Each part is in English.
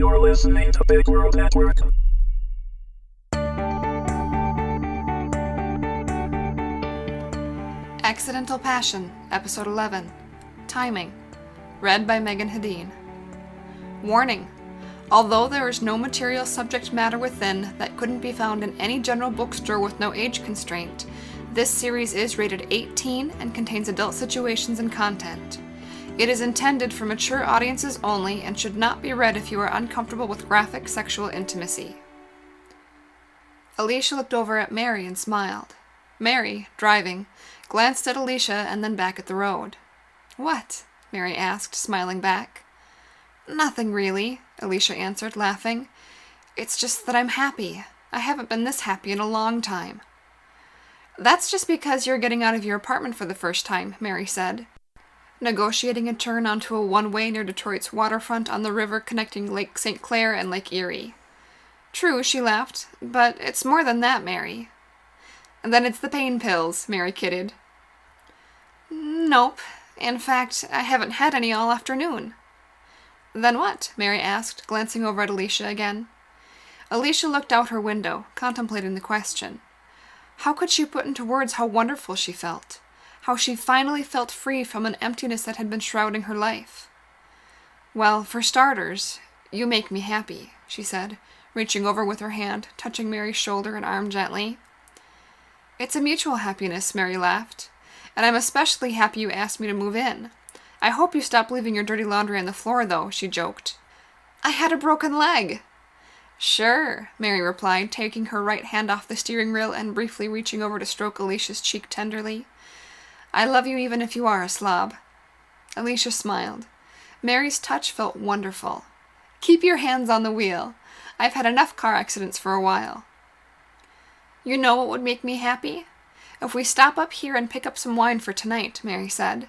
You're listening to Big World Network. Accidental Passion, Episode 11. Timing. Read by Meagan Hedin. Warning. Although there is no material subject matter within that couldn't be found in any general bookstore with no age constraint, this series is rated 18 and contains adult situations and content. It is intended for mature audiences only and should not be read if you are uncomfortable with graphic sexual intimacy. Alicia looked over at Mary and smiled. Mary, driving, glanced at Alicia and then back at the road. "What?" Mary asked, smiling back. "Nothing really," Alicia answered, laughing. "It's just that I'm happy. I haven't been this happy in a long time." "That's just because you're getting out of your apartment for the first time," Mary said, negotiating a turn onto a one-way near Detroit's waterfront on the river connecting Lake St. Clair and Lake Erie. "True," she laughed, "but it's more than that, Mary." "And then it's the pain pills," Mary kidded. "Nope. In fact, I haven't had any all afternoon." "Then what?" Mary asked, glancing over at Alicia again. Alicia looked out her window, contemplating the question. How could she put into words how wonderful she felt? How she finally felt free from an emptiness that had been shrouding her life? "Well, for starters, you make me happy," she said, reaching over with her hand, touching Mary's shoulder and arm gently. "It's a mutual happiness," Mary laughed. "And I'm especially happy you asked me to move in. I hope you stop leaving your dirty laundry on the floor, though," she joked. "I had a broken leg." "Sure," Mary replied, taking her right hand off the steering wheel and briefly reaching over to stroke Alicia's cheek tenderly. "I love you even if you are a slob." Alicia smiled. Mary's touch felt wonderful. "Keep your hands on the wheel. I've had enough car accidents for a while." "You know what would make me happy? If we stop up here and pick up some wine for tonight," Mary said.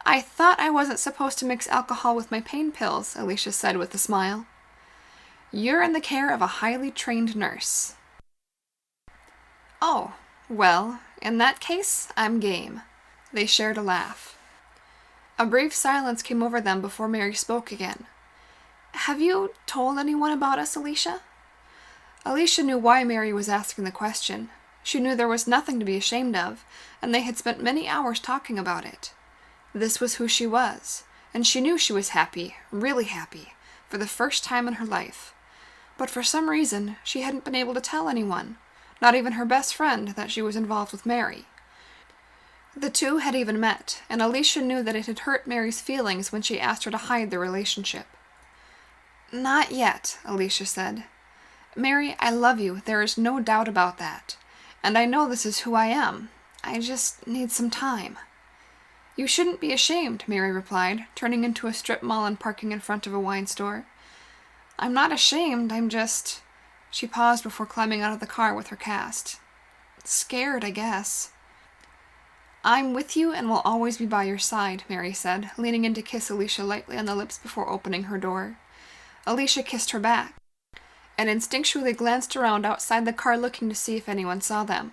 "I thought I wasn't supposed to mix alcohol with my pain pills," Alicia said with a smile. "You're in the care of a highly trained nurse." "Oh, well, in that case, I'm game." They shared a laugh. A brief silence came over them before Mary spoke again. "Have you told anyone about us, Alicia?" Alicia knew why Mary was asking the question. She knew there was nothing to be ashamed of, and they had spent many hours talking about it. This was who she was, and she knew she was happy, really happy, for the first time in her life. But for some reason, she hadn't been able to tell anyone, not even her best friend, that she was involved with Mary. The two had even met, and Alicia knew that it had hurt Mary's feelings when she asked her to hide their relationship. "Not yet," Alicia said. "Mary, I love you, there is no doubt about that. And I know this is who I am. I just need some time." "You shouldn't be ashamed," Mary replied, turning into a strip mall and parking in front of a wine store. "I'm not ashamed, I'm just—" She paused before climbing out of the car with her cast. "Scared, I guess." "I'm with you and will always be by your side," Mary said, leaning in to kiss Alicia lightly on the lips before opening her door. Alicia kissed her back, and instinctually glanced around outside the car looking to see if anyone saw them.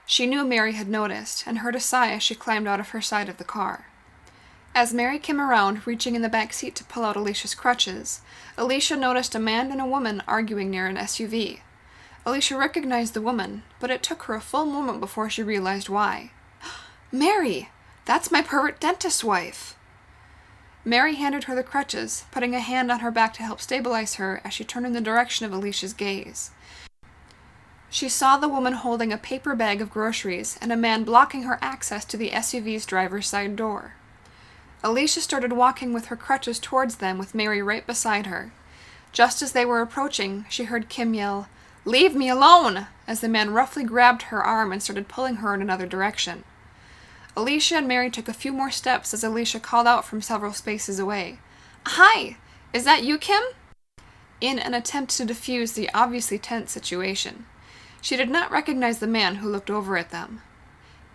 She knew Mary had noticed, and heard a sigh as she climbed out of her side of the car. As Mary came around, reaching in the back seat to pull out Alicia's crutches, Alicia noticed a man and a woman arguing near an SUV. Alicia recognized the woman, but it took her a full moment before she realized why. "Mary! That's my pervert dentist's wife!" Mary handed her the crutches, putting a hand on her back to help stabilize her as she turned in the direction of Alicia's gaze. She saw the woman holding a paper bag of groceries and a man blocking her access to the SUV's driver's side door. Alicia started walking with her crutches towards them with Mary right beside her. Just as they were approaching, she heard Kim yell, "Leave me alone!" as the man roughly grabbed her arm and started pulling her in another direction. Alicia and Mary took a few more steps as Alicia called out from several spaces away, "Hi! Is that you, Kim?" in an attempt to defuse the obviously tense situation. She did not recognize the man who looked over at them.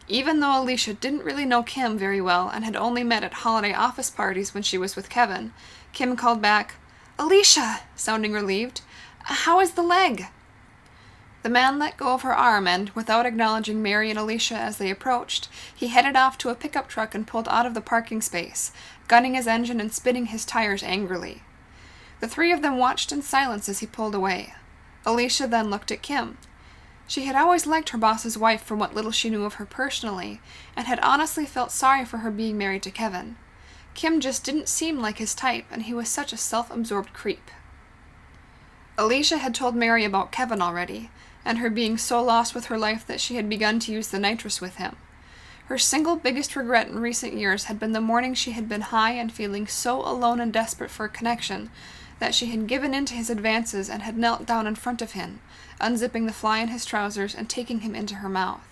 Even though Alicia didn't really know Kim very well and had only met at holiday office parties when she was with Kevin, Kim called back, "Alicia," sounding relieved. "How is the leg?" The man let go of her arm and, without acknowledging Mary and Alicia as they approached, he headed off to a pickup truck and pulled out of the parking space, gunning his engine and spinning his tires angrily. The three of them watched in silence as he pulled away. Alicia then looked at Kim. She had always liked her boss's wife from what little she knew of her personally, and had honestly felt sorry for her being married to Kevin. Kim just didn't seem like his type, and he was such a self-absorbed creep. Alicia had told Mary about Kevin already, and her being so lost with her life that she had begun to use the nitrous with him. Her single biggest regret in recent years had been the morning she had been high and feeling so alone and desperate for a connection that she had given in to his advances and had knelt down in front of him, unzipping the fly in his trousers and taking him into her mouth.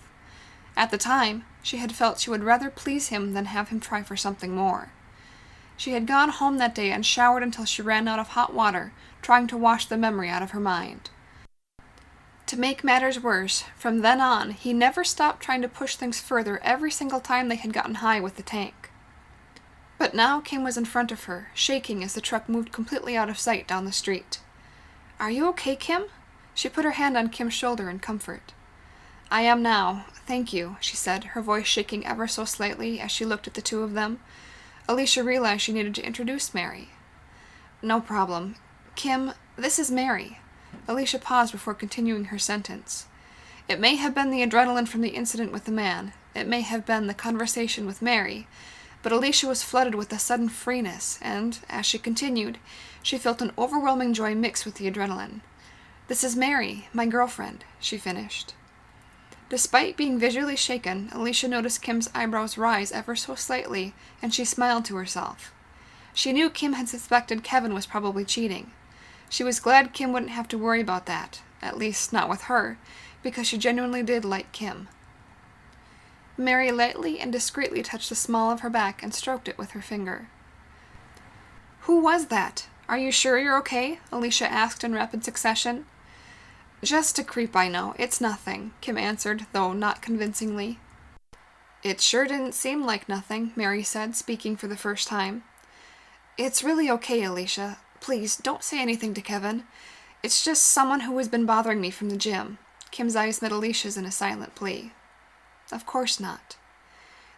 At the time, she had felt she would rather please him than have him try for something more. She had gone home that day and showered until she ran out of hot water, trying to wash the memory out of her mind. To make matters worse, from then on, he never stopped trying to push things further every single time they had gotten high with the tank. But now Kim was in front of her, shaking as the truck moved completely out of sight down the street. "Are you okay, Kim?" She put her hand on Kim's shoulder in comfort. "I am now, thank you," she said, her voice shaking ever so slightly as she looked at the two of them. Alicia realized she needed to introduce Mary. "No problem. Kim, this is Mary." Alicia paused before continuing her sentence. It may have been the adrenaline from the incident with the man, it may have been the conversation with Mary, but Alicia was flooded with a sudden freeness, and, as she continued, she felt an overwhelming joy mixed with the adrenaline. "This is Mary, my girlfriend," she finished. Despite being visually shaken, Alicia noticed Kim's eyebrows rise ever so slightly, and she smiled to herself. She knew Kim had suspected Kevin was probably cheating. She was glad Kim wouldn't have to worry about that, at least not with her, because she genuinely did like Kim. Mary lightly and discreetly touched the small of her back and stroked it with her finger. "Who was that? Are you sure you're okay?" Alicia asked in rapid succession. "Just a creep I know. It's nothing," Kim answered, though not convincingly. "It sure didn't seem like nothing," Mary said, speaking for the first time. "It's really okay, Alicia. Please, don't say anything to Kevin. It's just someone who has been bothering me from the gym." Kim's eyes met Alicia's in a silent plea. "Of course not."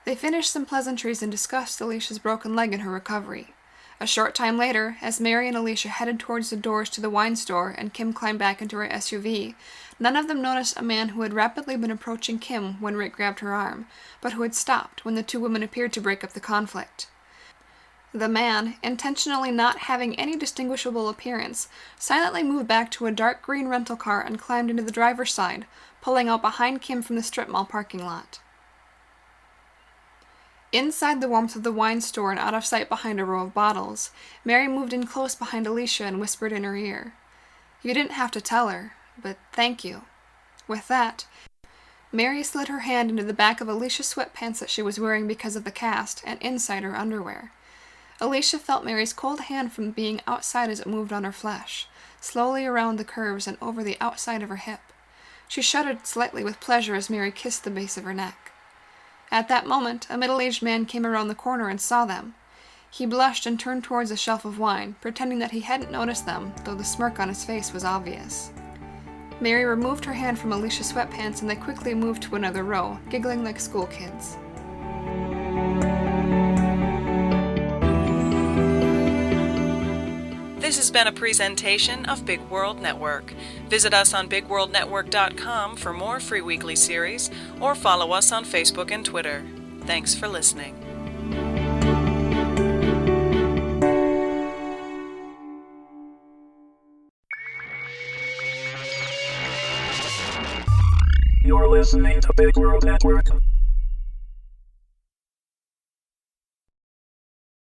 They finished some pleasantries and discussed Alicia's broken leg and her recovery. A short time later, as Mary and Alicia headed towards the doors to the wine store and Kim climbed back into her SUV, none of them noticed a man who had rapidly been approaching Kim when Rick grabbed her arm, but who had stopped when the two women appeared to break up the conflict. The man, intentionally not having any distinguishable appearance, silently moved back to a dark green rental car and climbed into the driver's side, pulling out behind Kim from the strip mall parking lot. Inside the warmth of the wine store and out of sight behind a row of bottles, Mary moved in close behind Alicia and whispered in her ear, "You didn't have to tell her, but thank you." With that, Mary slid her hand into the back of Alicia's sweatpants that she was wearing because of the cast and inside her underwear. Alicia felt Mary's cold hand from being outside as it moved on her flesh, slowly around the curves and over the outside of her hip. She shuddered slightly with pleasure as Mary kissed the base of her neck. At that moment, a middle-aged man came around the corner and saw them. He blushed and turned towards a shelf of wine, pretending that he hadn't noticed them, though the smirk on his face was obvious. Mary removed her hand from Alicia's sweatpants and they quickly moved to another row, giggling like school kids. This has been a presentation of Big World Network. Visit us on BigWorldNetwork.com for more free weekly series, or follow us on Facebook and Twitter. Thanks for listening. You're listening to Big World Network.